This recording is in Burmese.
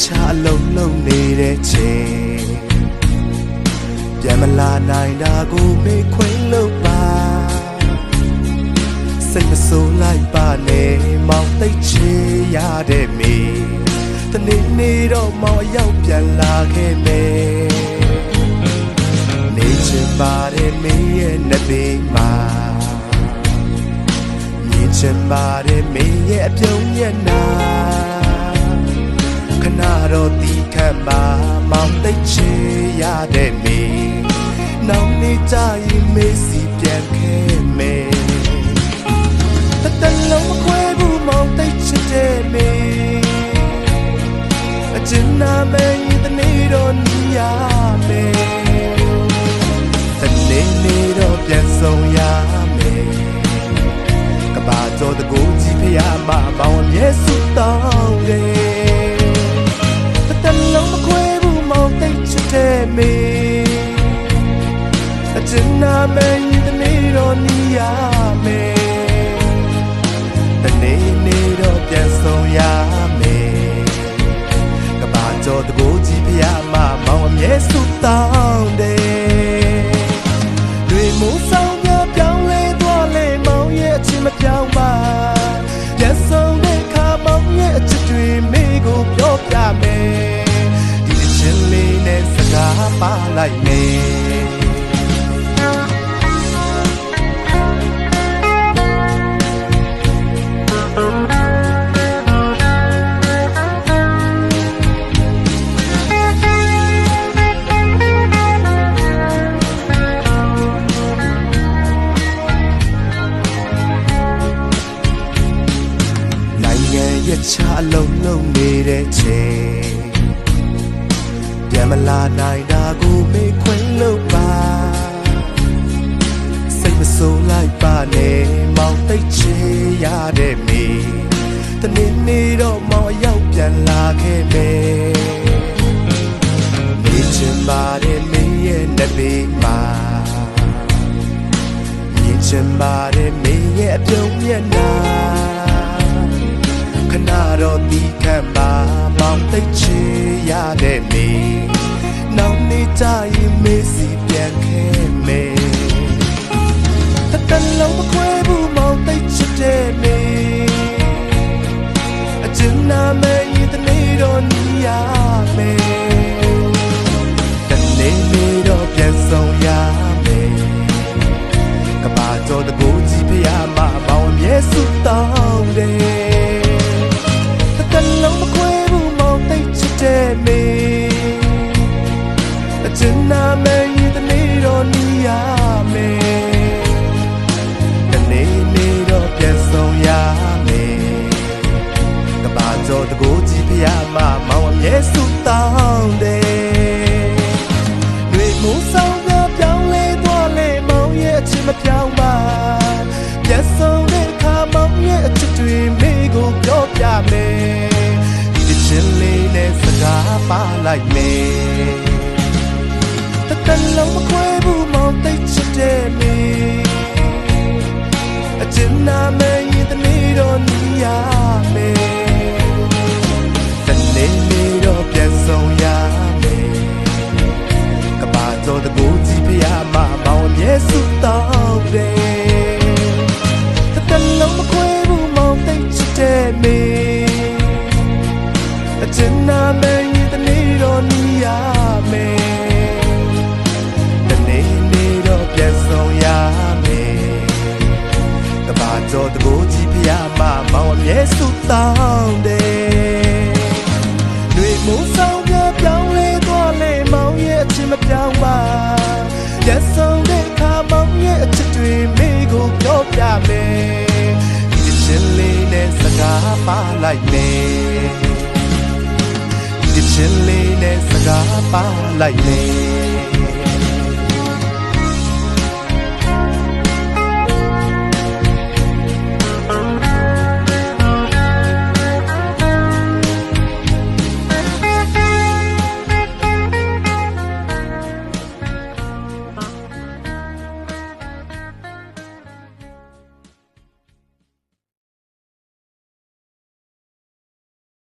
ချလုံးလုံးနေတဲ့ချိန်ပြန်မလာနိုင်တာကိုမေ့ခွင့်လို့ပါစိတ်မဆိုးလိုက်ပါနဲ့မောင်သိချေရတဲ့မေတနေ့နေ့တော့မောင်ရောက်ပြန်လာခဲ့မယ်နေချင်ပါတယ်မေရဲ့နှစ်ပေမှာမြင်ချင်ပါတယ်မေရဲ့အပြုံးမျက်နှာခဏတော့တီးခတ်ပါမောင်သိချေရတဲ့မေနောက်နေ့ကျရင်မေစီပြန်ခဲ့မယ်တလုံးမခွဲဘူးမောင်သိချတဲ့မေအကျဉ်းနာမဲရင်တနေ့တော့နီးရမယ်တနေ့နေ့တော့ပြန်ဆုံးရမယ်ကဘာတော်တကူကြီးဖျားမမောင်အမြဲစုတောင်းတယ်တလုံးမခွဲဘူးမောင်သိချတဲ့မေအကျဉ်းနာမဲရင်တနေ့တော့နီးရမယ်တနေ့နေ့တော့ပြန်ဆုံးရမယ်ကဘာကျော်တကူကြီးဖျားမမောင်အမြဲစုတောင်းတယ်တွေမိုးဆောင်ပြပြောင်းလဲသွားလေမောင်ရဲ့အချစ်မပြောင်းပါပြန်ဆုံးတဲ့ခါမောင်ရဲ့အချစ်တွေမိကိုပြောပြမယ်ဒီအချင်းလေးနဲ့စကားပါလိုက်မယ်ရချလုံးလုံးနေတဲ့ချိန်ပြန်မလာနိုင်တာကိုမေ့ခွင့်လို့ပါစိတ်မဆိုးလိုက်ပါနဲ့မောင်သိချေရတဲ့မေတနေ့နေ့တော့မောင်ရောက်ပြန်လာခဲ့မယ်နေချင်ပါတယ်မေရဲ့နှစ်ပေမှာမြင်ချင်ပါတယ်မေရဲ့အပြုံးမျက်နှာခဏတော့တီးခတ်ပါမောင်သိချေရတဲ့မေနောက်နေ့ကျရင်မေစီပြန်ခဲ့မယ်တလုံးမခွဲဘူးမောင်သိချတဲ့မေအကျဉ်းနာမဲရင်တနေ့တော့နီးရမယ်တနေ့နေ့တော့ပြန်ဆုံးရမယ်ကဘာတော်တကူကြီးဖျားမမောင်အမြဲစုတောင်းတယ်တလုံးမခွဲဘူးမောင်သိချတဲ့မေအကျဉ်းနာမဲရင်တနေ့တော့နီးရမယ်တနေ့နေ့တော့ပြန်ဆုံးရမယ်ကဘာကျော်တကူကြီးဖျားမမောင်အမြဲစုတောင်းတယ်တွေမိုးဆောင်ပြပြောင်းလဲသွားလေမောင်ရဲ့အချစ်မပြောင်းပါပြန်ဆုံးတဲ့ခါမောင်ရဲ့အချစ်တွေမိကိုပြောပြမယ်ချင်းလေးနဲ့စကားပါလိုက်မယ်တလုံးမခွဲဘူးမောင်သိချတဲ့မေအကျဉ်းနာမဲရင်တနေ့တော့နီးရမယ်တနေ့နေ့တော့ပြန်ဆုံးရမယ်ကဘာတော်တကူကြီးဖျားမမောင်အမြဲစုတောင်းတယ်တလုံးမခွဲဘူးမောင်သိချတဲ့မေအကျဉ်းနာမဲရင်တနေ့တော့နီးရမယ်တနေ့နေ့တော့ပြန်ဆုံးရမယ်ကဘာကျော်တကူကြီးဖျားမမောင်အမြဲစုတောင်းတယ်တွေမိုးဆောင်ပြပြောင်းလဲသွားလေမောင်ရဲ့အချစ်မပြောင်းပါပြန်ဆုံးတဲ့ခါမောင်ရဲ့အချစ်တွေမိကိုပြောပြမယ်ဒီချင်းလေးနဲ့စကားပါလိုက်မယ်ချင်းလေးနဲ့စကားပါလိုက်မယ်